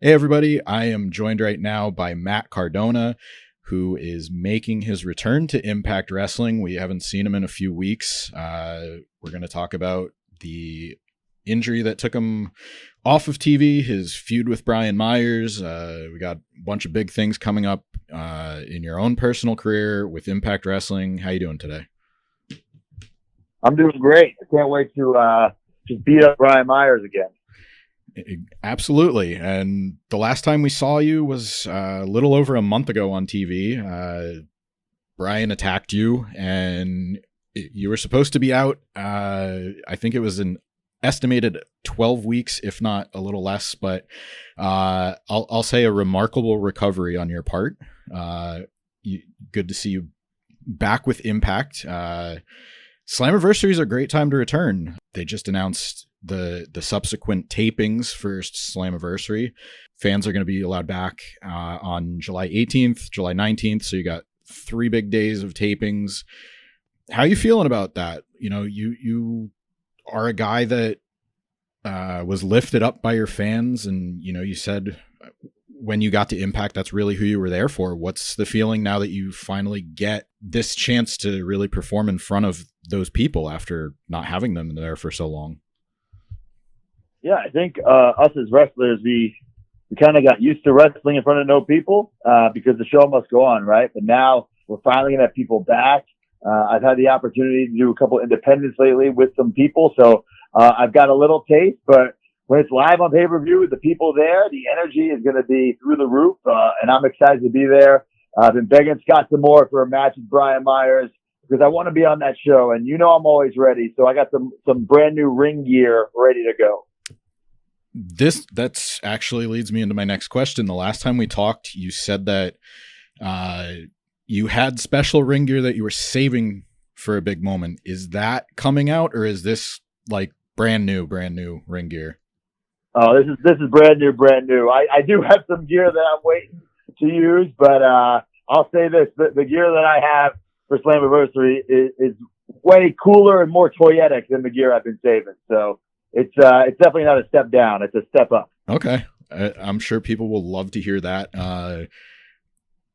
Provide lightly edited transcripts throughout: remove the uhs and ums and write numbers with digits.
Hey everybody, I am joined right now by Matt Cardona, who is making his return to Impact Wrestling. We haven't seen him in a few weeks. We're going to talk about the injury that took him off of TV, his feud with Brian Myers. We got a bunch of big things coming up in your own personal career with Impact Wrestling. How you doing today? I'm doing great. I can't wait to just beat up Brian Myers again. Absolutely. And the last time we saw you was a little over a month ago on TV. Brian attacked you and you were supposed to be out. I think it was an estimated 12 weeks, if not a little less, but I'll say a remarkable recovery on your part. Good to see you back with Impact. Slammiversary is a great time to return. They just announced the subsequent tapings for Slammiversary. Fans are going to be allowed back on July 18th, July 19th. So you got 3 big days of tapings. How are you feeling about that? You know, you are a guy that was lifted up by your fans, and you know, you said when you got to Impact, that's really who you were there for. What's the feeling now that you finally get this chance to really perform in front of those people after not having them there for so long? Yeah, I think us as wrestlers, we kind of got used to wrestling in front of no people because the show must go on, right? But now we're finally going to have people back. I've had the opportunity to do a couple independents lately with some people, so I've got a little taste. But when it's live on pay-per-view with the people there, the energy is going to be through the roof, and I'm excited to be there. I've been begging Scott D'Amore for a match with Brian Myers because I want to be on that show, and you know I'm always ready. So I got some brand new ring gear ready to go. That's actually leads me into my next question. The last time we talked, you said that you had special ring gear that you were saving for a big moment. Is that coming out, or is this like brand new ring gear? Oh, this is brand new. I do have some gear that I'm waiting to use, but I'll say this: the gear that I have for Slammiversary is way cooler and more toyetic than the gear I've been saving. So it's definitely not a step down; it's a step up. Okay, I'm sure people will love to hear that.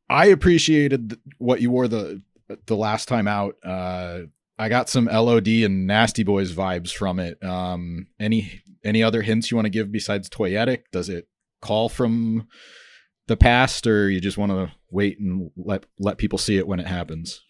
I appreciated what you wore the last time out. I got some LOD and Nasty Boys vibes from it. Any other hints you want to give besides toyetic? Does it call from the past, or you just want to wait and let people see it when it happens?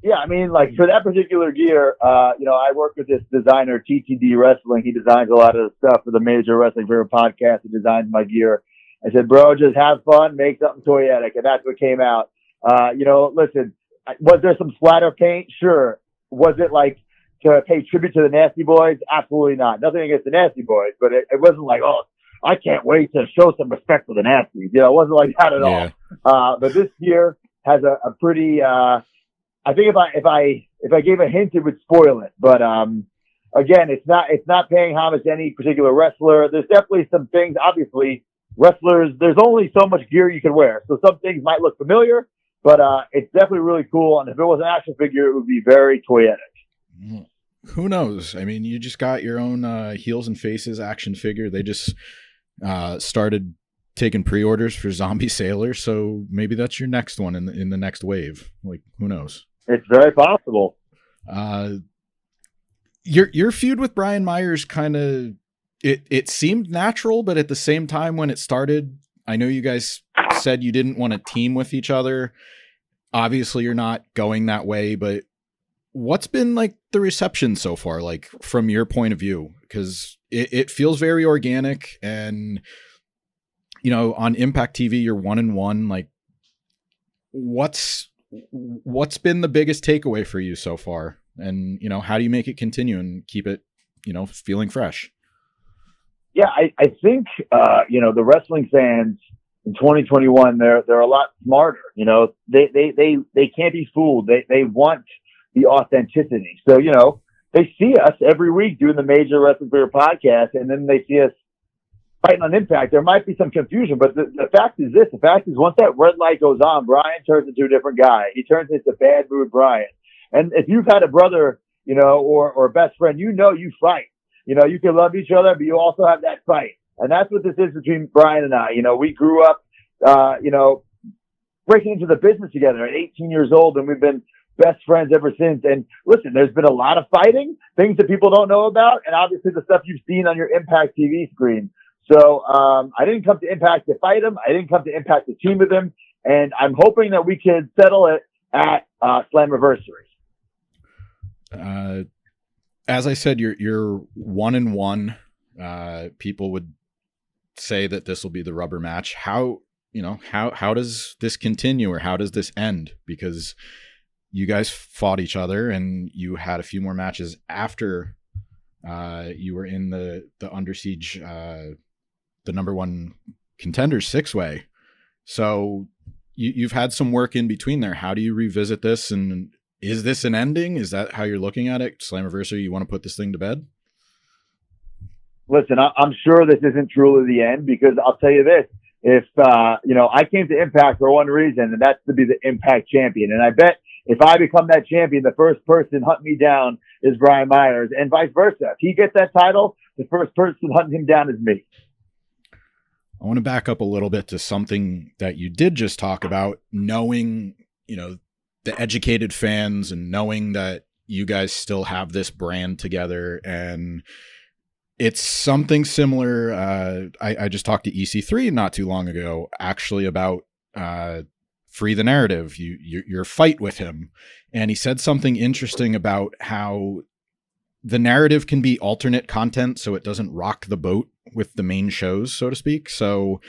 Yeah, I mean, like for that particular gear, I work with this designer, TTD Wrestling. He designs a lot of the stuff for the Major Wrestling Favorite podcast. He designs my gear. I said, bro, just have fun, make something toyetic. And that's what came out. Listen, was there some splatter paint? Sure. Was it like to pay tribute to the Nasty Boys? Absolutely not. Nothing against the Nasty Boys, but it wasn't like, oh, I can't wait to show some respect for the Nasties. You know, it wasn't like that at all. But this gear has a pretty, I think if I gave a hint, it would spoil it. But, again, it's not paying homage to any particular wrestler. There's definitely some things, obviously, wrestlers, there's only so much gear you can wear. So some things might look familiar, but it's definitely really cool. And if it was an action figure, it would be very toyetic. Who knows? I mean, you just got your own Heels and Faces action figure. They just started taking pre-orders for Zombie Sailor, so maybe that's your next one in the next wave. Like, who knows? It's very possible. Your feud with Brian Myers kind of it seemed natural, but at the same time when it started, I know you guys said you didn't want to team with each other. Obviously, you're not going that way, but what's been like the reception so far, like from your point of view? Because it feels very organic, and you know, on Impact TV, you're 1-1. Like, what's been the biggest takeaway for you so far? And, you know, how do you make it continue and keep it, you know, feeling fresh? Yeah, I think, the wrestling fans in 2021, they're a lot smarter. You know, they can't be fooled. They want the authenticity. So, you know, they see us every week doing the Major Wrestling Favorite podcast, and then they see us fighting on Impact. There might be some confusion, but the fact is this. The fact is, once that red light goes on, Brian turns into a different guy. He turns into bad mood Brian. And if you've had a brother, you know, or a best friend, you know you fight. You can love each other, but you also have that fight. And that's what this is between Brian and I. We grew up, breaking into the business together at 18 years old, and we've been best friends ever since. And listen, there's been a lot of fighting, things that people don't know about, and obviously the stuff you've seen on your Impact TV screen. So I didn't come to Impact to fight him. I didn't come to Impact to team with him. And I'm hoping that we can settle it at Slammiversary. As I said, you're 1-1. People would say that this will be the rubber match. How does this continue, or how does this end? Because you guys fought each other and you had a few more matches after you were in the Under Siege, the number one Contenders 6-way. So you've had some work in between there. How do you revisit this? And is this an ending? Is that how you're looking at it? Slammiversary, you want to put this thing to bed? Listen, I'm sure this isn't truly the end, because I'll tell you this. If, I came to Impact for one reason, and that's to be the Impact champion. And I bet if I become that champion, the first person hunting me down is Brian Myers, and vice versa. If he gets that title, the first person hunting him down is me. I want to back up a little bit to something that you did just talk about, knowing, the educated fans and knowing that you guys still have this brand together. And it's something similar. I just talked to EC3 not too long ago, actually, about Free the Narrative, your fight with him. And he said something interesting about how the narrative can be alternate content, so it doesn't rock the boat with the main shows, so to speak. So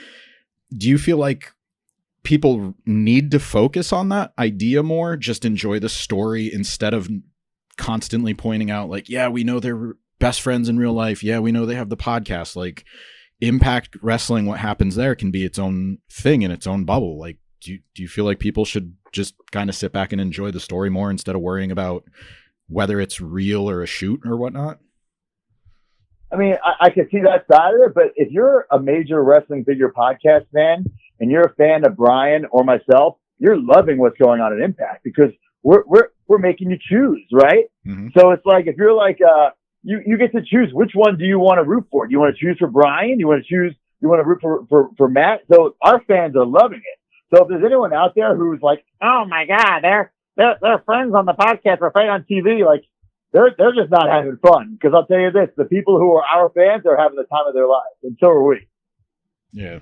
do you feel like people need to focus on that idea more, just enjoy the story instead of constantly pointing out, like, yeah, we know they're best friends in real life. Yeah, we know they have the podcast. Like, Impact Wrestling, what happens there can be its own thing in its own bubble. Like, do you feel like people should just kind of sit back and enjoy the story more instead of worrying about whether it's real or a shoot or whatnot? I mean, I can see that side of it, but if you're a major wrestling figure podcast fan and you're a fan of Brian or myself, you're loving what's going on at Impact, because we're making you choose, right? Mm-hmm. So it's like, if you're like, you get to choose which one do you want to root for. Do you want to choose for Brian? You want to root for Matt? So our fans are loving it. So if there's anyone out there who's like, oh my God, they're friends on the podcast or fight on TV, like, they're just not having fun. Because I'll tell you this, the people who are our fans are having the time of their lives, and so are we. Yeah.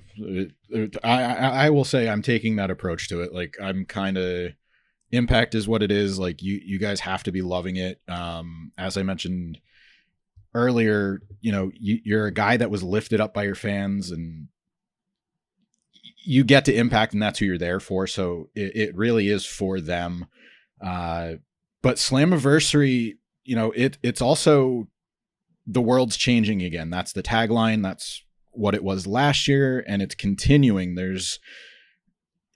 I will say I'm taking that approach to it. Like, I'm kind of, Impact is what it is. Like, you guys have to be loving it. As I mentioned earlier, you're a guy that was lifted up by your fans, and you get to Impact, and that's who you're there for. So it really is for them. But Slammiversary, it's also, the world's changing again. That's the tagline. That's what it was last year, and it's continuing.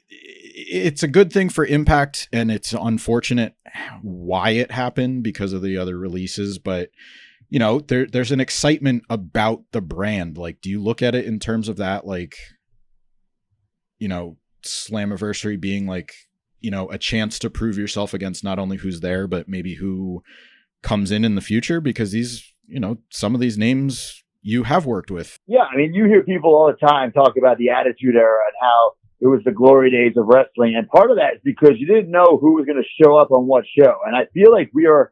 It's a good thing for Impact, and it's unfortunate why it happened because of the other releases. But, there's an excitement about the brand. Like, do you look at it in terms of that? Like, Slammiversary being like, a chance to prove yourself against not only who's there, but maybe who comes in the future, because these, some of these names you have worked with. Yeah. I mean, you hear people all the time talk about the Attitude Era and how it was the glory days of wrestling. And part of that is because you didn't know who was going to show up on what show. And I feel like we are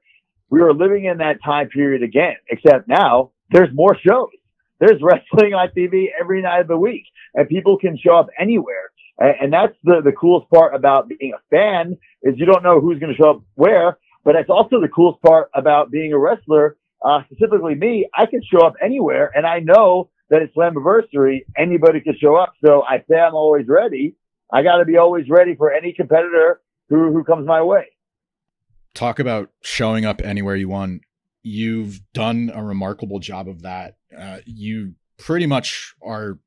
living in that time period again, except now there's more shows. There's wrestling on TV every night of the week, and people can show up anywhere. And that's the coolest part about being a fan, is you don't know who's going to show up where, but it's also the coolest part about being a wrestler. Specifically me, I can show up anywhere, and I know that it's Slammiversary, anybody can show up. So I say I'm always ready. I got to be always ready for any competitor who comes my way. Talk about showing up anywhere you want. You've done a remarkable job of that. You pretty much are,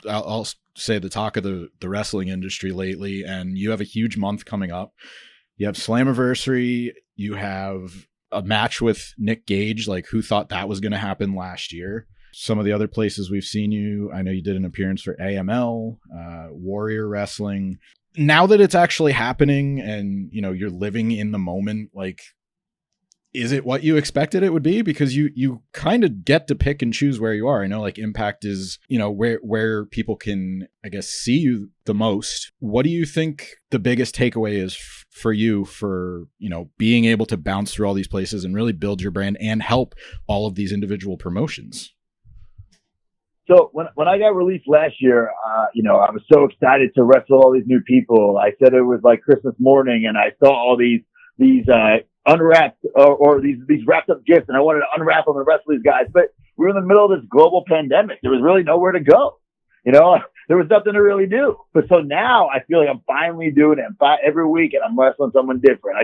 I'll say, the talk of the wrestling industry lately, and you have a huge month coming up. You have Slammiversary. You have a match with Nick Gage. Like, who thought that was going to happen last year? Some of the other places we've seen you, I know you did an appearance for AML, Warrior Wrestling. Now that it's actually happening and, you're living in the moment, like, is it what you expected it would be? Because you kind of get to pick and choose where you are. I know like Impact is, where people can, I guess, see you the most. What do you think the biggest takeaway is for you for, being able to bounce through all these places and really build your brand and help all of these individual promotions? So when I got released last year, I was so excited to wrestle all these new people. I said it was like Christmas morning, and I saw all these unwrapped or these wrapped up gifts, and I wanted to unwrap them and wrestle these guys. But we were in the middle of this global pandemic. There was really nowhere to go. There was nothing to really do. But so now I feel like I'm finally doing it. Every week, and I'm wrestling someone different.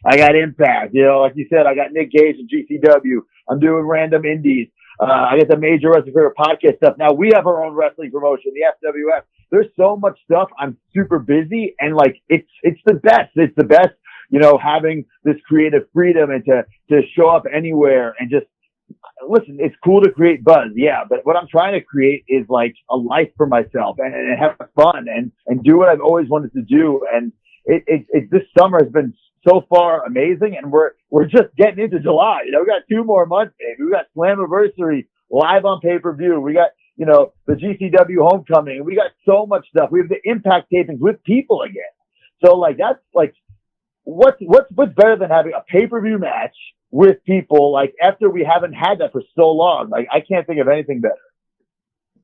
I got Impact. Like you said, I got Nick Gage and GCW. I'm doing random indies. I get the Major Wrestling Favorite podcast stuff. Now we have our own wrestling promotion, the FWF. There's so much stuff. I'm super busy, and like it's the best. It's the best. Having this creative freedom and to show up anywhere and just listen. It's cool to create buzz, yeah. But what I'm trying to create is like a life for myself and have fun and do what I've always wanted to do. And this summer has been so far amazing, and we're just getting into July. We got 2 more months, baby. We got Slammiversary live on pay-per-view. We got the GCW homecoming. We got so much stuff. We have the Impact tapings with people again. So like that's like what's better than having a pay-per-view match with people like after we haven't had that for so long? Like I can't think of anything better.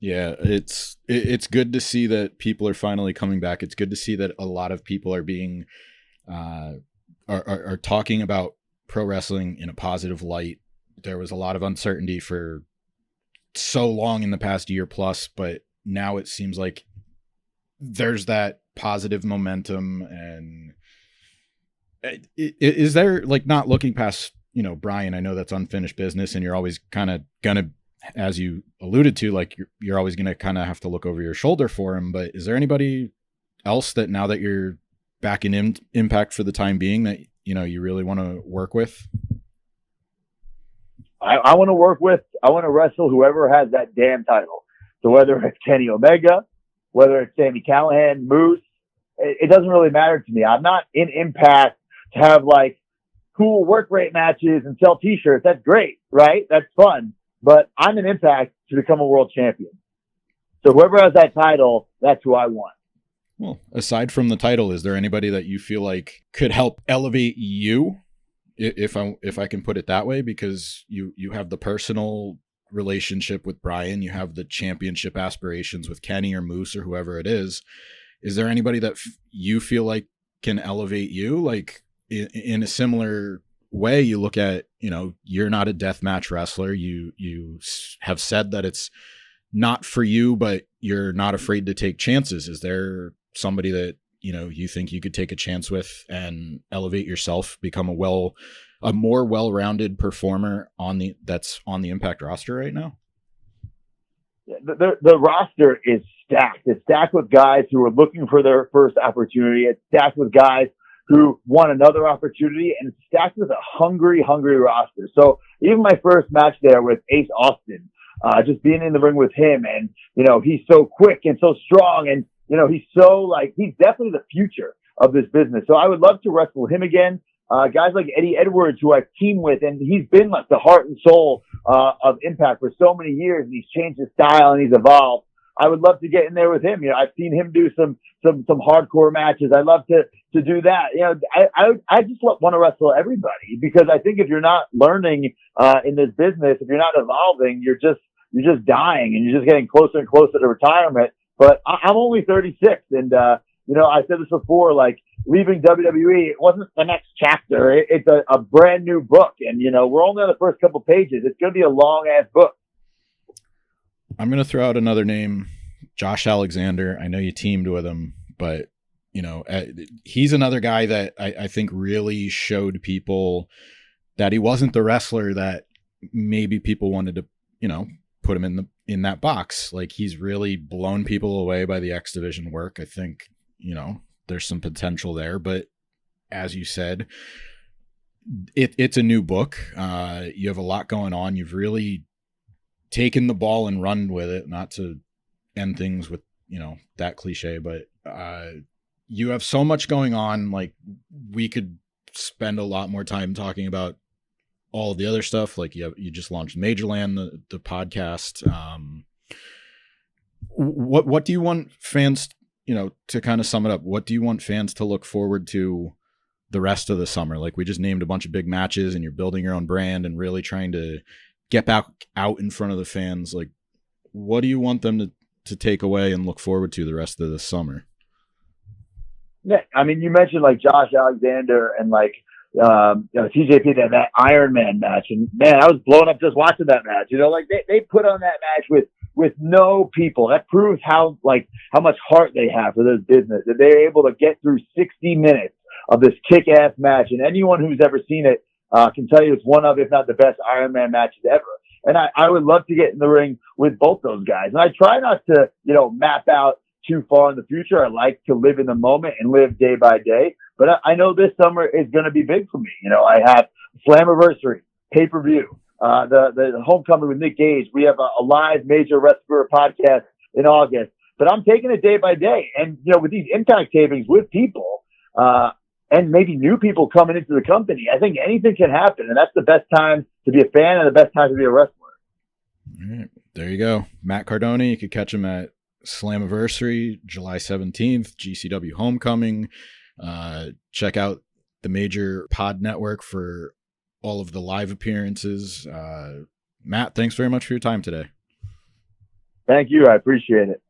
Yeah, it's good to see that people are finally coming back. It's good to see that a lot of people are being are talking about pro wrestling in a positive light. There was a lot of uncertainty for so long in the past year plus, but now it seems like there's that positive momentum. And is there, like, not looking past, Brian, I know that's unfinished business and you're always kind of gonna, as you alluded to, like you're always going to kind of have to look over your shoulder for him, but is there anybody else that now that you're back in Impact for the time being that, you really want to work with? I want to work with, I want to wrestle whoever has that damn title. So whether it's Kenny Omega, whether it's Sami Callihan, Moose, it doesn't really matter to me. I'm not in Impact to have like cool work rate matches and sell t-shirts. That's great, right? That's fun. But I'm in Impact to become a world champion. So whoever has that title, that's who I want. Well, aside from the title, is there anybody that you feel like could help elevate you, if I can put it that way? Because you have the personal relationship with Brian, you have the championship aspirations with Kenny or Moose or whoever it is. Is there anybody that you feel like can elevate you? Like in a similar way, you look at, you're not a deathmatch wrestler. You have said that it's not for you, but you're not afraid to take chances. Is there somebody that, you think you could take a chance with and elevate yourself, become a more well-rounded performer that's on the Impact roster right now? The roster is stacked. It's stacked with guys who are looking for their first opportunity. It's stacked with guys who want another opportunity, and it's stacked with a hungry roster. So even my first match there with Ace Austin, just being in the ring with him, and, he's so quick and so strong, and, he's so he's definitely the future of this business. So I would love to wrestle him again. Guys like Eddie Edwards, who I've teamed with, and he's been like the heart and soul of Impact for so many years, and he's changed his style and he's evolved. I would love to get in there with him. I've seen him do some hardcore matches. I'd love to do that. I just want to wrestle everybody, because I think if you're not learning in this business, if you're not evolving, you're just dying, and you're just getting closer and closer to retirement. But I'm only 36, and I said this before, like leaving WWE, it wasn't the next chapter. It's a brand new book, and we're only on the first couple pages. It's going to be a long ass book. I'm going to throw out another name, Josh Alexander. I know you teamed with him, but he's another guy that I think really showed people that he wasn't the wrestler that maybe people wanted to, put him in that box. Like, he's really blown people away by the X Division work. I think, there's some potential there, but as you said, it's a new book. You have a lot going on. You've really taken the ball and run with it, not to end things with, that cliche, but you have so much going on. Like, we could spend a lot more time talking about all of the other stuff. Like you just launched Majorland, the podcast. What do you want fans, to kind of sum it up, what do you want fans to look forward to the rest of the summer? Like, we just named a bunch of big matches, and you're building your own brand and really trying to get back out in front of the fans. Like, what do you want them to take away and look forward to the rest of the summer? Yeah, I mean, you mentioned like Josh Alexander and like TJP, that Iron Man match, and man, I was blown up just watching that match. Like they put on that match with no people. That proves how much heart they have for this business, that they're able to get through 60 minutes of this kick-ass match. And anyone who's ever seen it can tell you it's one of, if not the best Iron Man matches ever. And I would love to get in the ring with both those guys. And I try not to, map out too far in the future. I like to live in the moment and live day by day. But I know this summer is going to be big for me. I have Slammiversary, pay-per-view, the homecoming with Nick Gage. We have a live major wrestler podcast in August. But I'm taking it day by day. And, with these Impact tapings with people, and maybe new people coming into the company, I think anything can happen. And that's the best time to be a fan and the best time to be a wrestler. All right. There you go. Matt Cardona. You could catch him at Slammiversary, July 17th, GCW Homecoming. Check out the Major Pod Network for all of the live appearances. Matt, thanks very much for your time today. Thank you. I appreciate it.